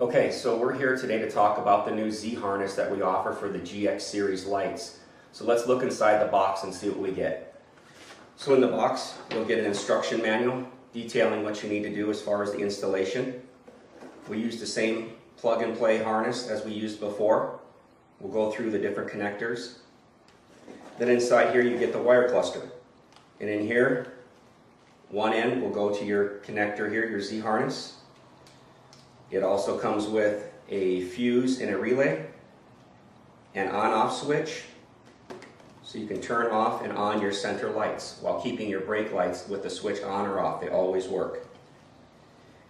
Okay, so we're here today to talk about the new Z harness that we offer for the GX series lights. So let's look inside the box and see what we get. So in the box, you'll get an instruction manual detailing what you need to do as far as the installation. We use the same plug and play harness as we used before. We'll go through the different connectors. Then inside here you get the wire cluster. And in here, one end will go to your connector here, your Z harness. It also comes with a fuse and a relay, an on-off switch, so you can turn off and on your center lights while keeping your brake lights with the switch on or off. They always work.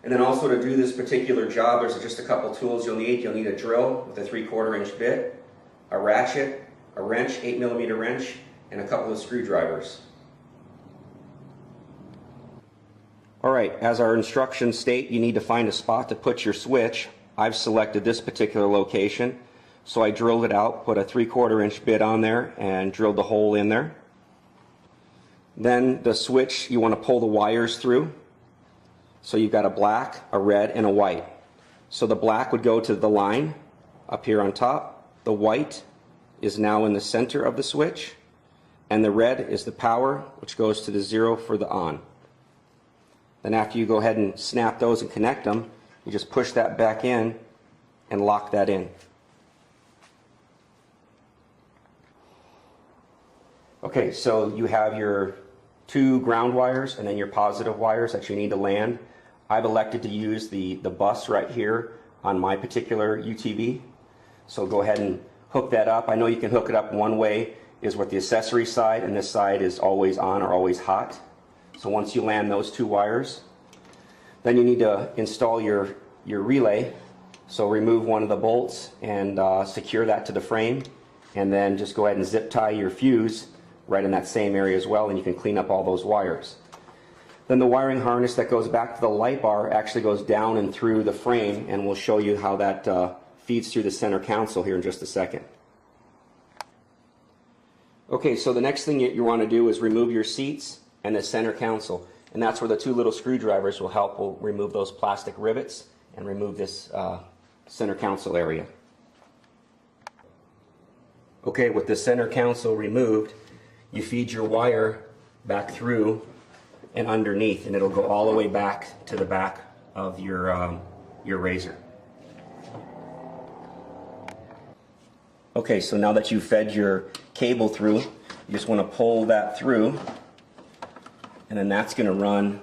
And then also to do this particular job, there's just a couple tools you'll need. You'll need a drill with a 3/4 inch bit, a ratchet, a wrench, 8mm wrench, and a couple of screwdrivers. Alright, as our instructions state, you need to find a spot to put your switch. I've selected this particular location, so I drilled it out, put a 3/4 inch bit on there, and drilled the hole in there. Then the switch, you want to pull the wires through. So you've got a black, a red, and a white. So the black would go to the line up here on top. The white is now in the center of the switch, and the red is the power, which goes to the 0 for the on. Then after you go ahead and snap those and connect them, you just push that back in and lock that in. Okay, so you have your two ground wires and then your positive wires that you need to land. I've elected to use the bus right here on my particular UTV. So go ahead and hook that up. I know you can hook it up one way is with the accessory side, and this side is always on or always hot. So once you land those two wires, then you need to install your relay. So remove one of the bolts and secure that to the frame, and then just go ahead and zip tie your fuse right in that same area as well, and you can clean up all those wires. Then the wiring harness that goes back to the light bar actually goes down and through the frame, and we'll show you how that feeds through the center console here in just a second. Okay, so the next thing you want to do is remove your seats and the center console, and that's where the two little screwdrivers will help. We'll remove those plastic rivets and remove this center console area. Okay, with the center console removed, you feed your wire back through and underneath, and it'll go all the way back to the back of your RZR. Okay, so now that you've fed your cable through, you just want to pull that through, and then that's going to run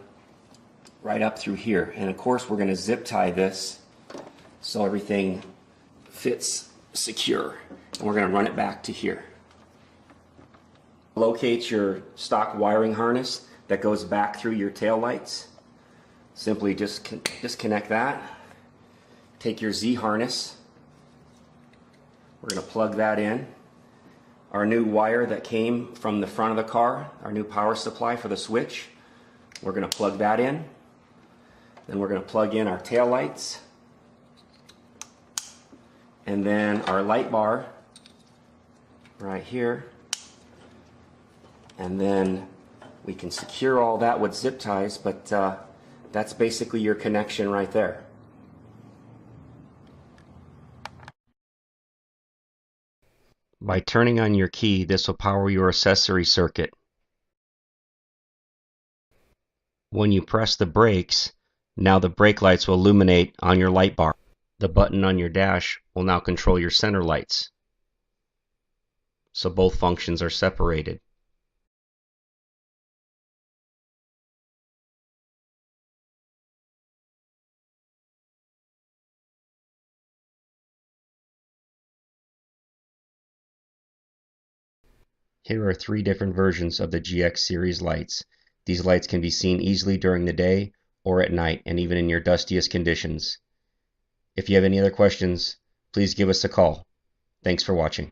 right up through here. And of course we're going to zip tie this so everything fits secure, and we're going to run it back to here. Locate your stock wiring harness that goes back through your tail lights. Simply just disconnect that. Take your Z harness. We're going to plug that in. Our new wire that came from the front of the car, our new power supply for the switch, we're going to plug that in. Then we're going to plug in our tail lights, and then our light bar right here, and then we can secure all that with zip ties, but that's basically your connection right there. By turning on your key, this will power your accessory circuit. When you press the brakes, now the brake lights will illuminate on your light bar. The button on your dash will now control your center lights. So both functions are separated. Here are 3 different versions of the GX series lights. These lights can be seen easily during the day or at night, and even in your dustiest conditions. If you have any other questions, please give us a call. Thanks for watching.